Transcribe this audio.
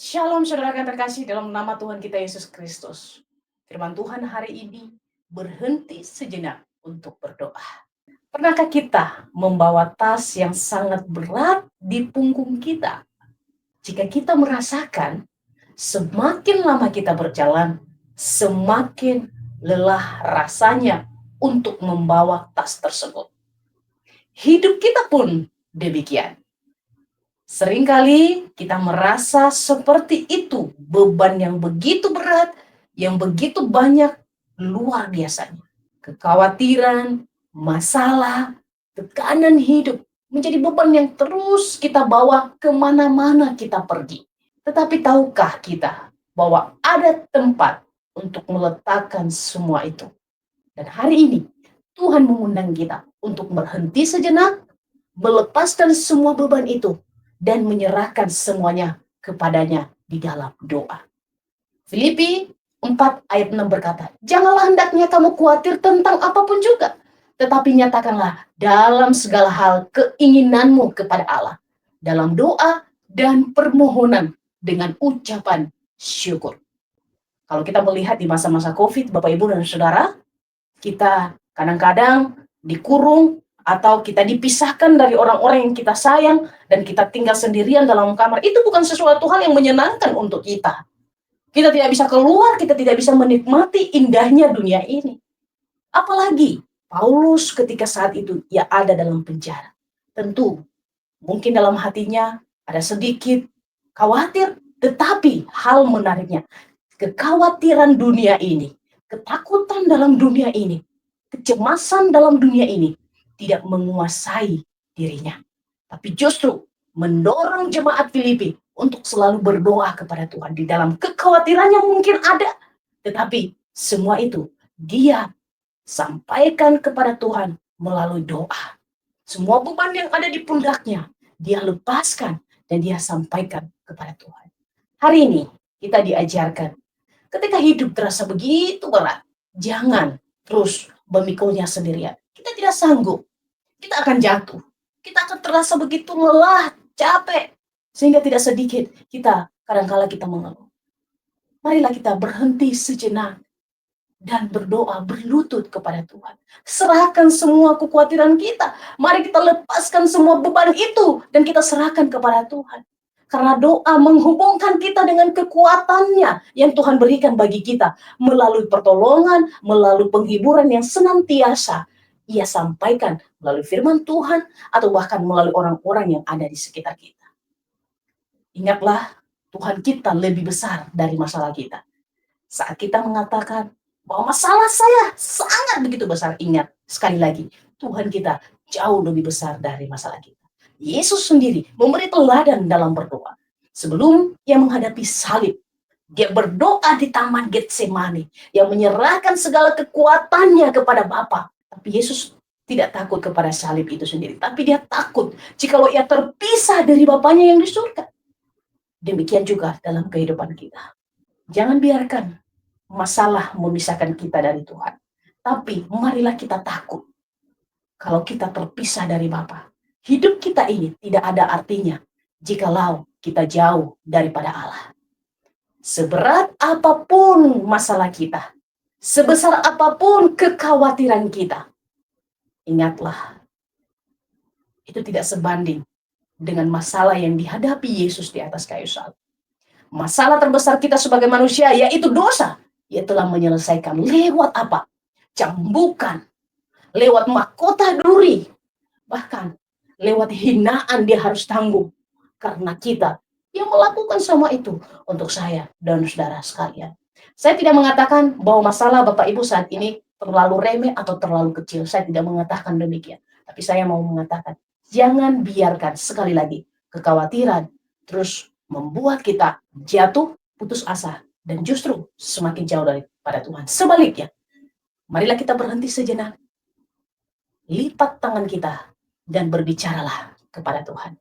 Shalom saudara yang terkasih dalam nama Tuhan kita Yesus Kristus. Firman Tuhan hari ini berhenti sejenak untuk berdoa. Pernahkah kita membawa tas yang sangat berat di punggung kita? Jika kita merasakan semakin lama kita berjalan, semakin lelah rasanya untuk membawa tas tersebut. Hidup kita pun demikian. Seringkali kita merasa seperti itu, beban yang begitu berat, yang begitu banyak, luar biasanya. Kekhawatiran, masalah, tekanan hidup menjadi beban yang terus kita bawa kemana-mana kita pergi. Tetapi tahukah kita bahwa ada tempat untuk meletakkan semua itu? Dan hari ini Tuhan mengundang kita untuk berhenti sejenak, melepaskan semua beban itu, dan menyerahkan semuanya kepadanya di dalam doa. Filipi 4 ayat 6 berkata, janganlah hendaknya kamu khawatir tentang apapun juga, tetapi nyatakanlah dalam segala hal keinginanmu kepada Allah, dalam doa dan permohonan dengan ucapan syukur. Kalau kita melihat di masa-masa COVID, Bapak Ibu dan Saudara, kita kadang-kadang dikurung, atau kita dipisahkan dari orang-orang yang kita sayang, dan kita tinggal sendirian dalam kamar. Itu bukan sesuatu hal yang menyenangkan untuk kita. Kita tidak bisa keluar, kita tidak bisa menikmati indahnya dunia ini. Apalagi Paulus ketika saat itu ia ada dalam penjara. Tentu, mungkin dalam hatinya ada sedikit khawatir, tetapi hal menariknya, kekhawatiran dunia ini, ketakutan dalam dunia ini, kecemasan dalam dunia ini tidak menguasai dirinya, tapi justru mendorong jemaat Filipi untuk selalu berdoa kepada Tuhan. Di dalam kekhawatirannya mungkin ada, tetapi semua itu dia sampaikan kepada Tuhan melalui doa. Semua beban yang ada di pundaknya dia lepaskan dan dia sampaikan kepada Tuhan. Hari ini kita diajarkan, ketika hidup terasa begitu berat, jangan terus memikulnya sendirian. Kita tidak sanggup. Kita akan jatuh. Kita akan terasa begitu lelah, capek. Sehingga tidak sedikit kita kadang-kala kita mengeluh. Marilah kita berhenti sejenak dan berdoa, berlutut kepada Tuhan. Serahkan semua kekhawatiran kita. Mari kita lepaskan semua beban itu dan kita serahkan kepada Tuhan. Karena doa menghubungkan kita dengan kekuatannya yang Tuhan berikan bagi kita melalui pertolongan, melalui penghiburan yang senantiasa Ia sampaikan melalui firman Tuhan atau bahkan melalui orang-orang yang ada di sekitar kita. Ingatlah, Tuhan kita lebih besar dari masalah kita. Saat kita mengatakan bahwa masalah saya sangat begitu besar, ingat sekali lagi, Tuhan kita jauh lebih besar dari masalah kita. Yesus sendiri memberi teladan dalam berdoa. Sebelum Ia menghadapi salib, Dia berdoa di Taman Getsemani, yang menyerahkan segala kekuatannya kepada Bapa. Tapi Yesus tidak takut kepada salib itu sendiri, tapi Dia takut jikalau Ia terpisah dari Bapanya yang di surga. Demikian juga dalam kehidupan kita. Jangan biarkan masalah memisahkan kita dari Tuhan. Tapi marilah kita takut kalau kita terpisah dari Bapa. Hidup kita ini tidak ada artinya jikalau kita jauh daripada Allah. Seberat apapun masalah kita, sebesar apapun kekhawatiran kita, ingatlah, itu tidak sebanding dengan masalah yang dihadapi Yesus di atas kayu salib. Masalah terbesar kita sebagai manusia yaitu dosa. Ia telah menyelesaikan lewat apa? Cambukan, lewat mahkota duri, bahkan lewat hinaan dia harus tanggung karena kita yang melakukan semua itu untuk saya dan saudara sekalian. Saya tidak mengatakan bahwa masalah Bapak Ibu saat ini terlalu remeh atau terlalu kecil. Saya tidak mengatakan demikian. Tapi saya mau mengatakan, jangan biarkan sekali lagi kekhawatiran terus membuat kita jatuh, putus asa, dan justru semakin jauh daripada Tuhan. Sebaliknya, marilah kita berhenti sejenak, lipat tangan kita, dan berbicaralah kepada Tuhan.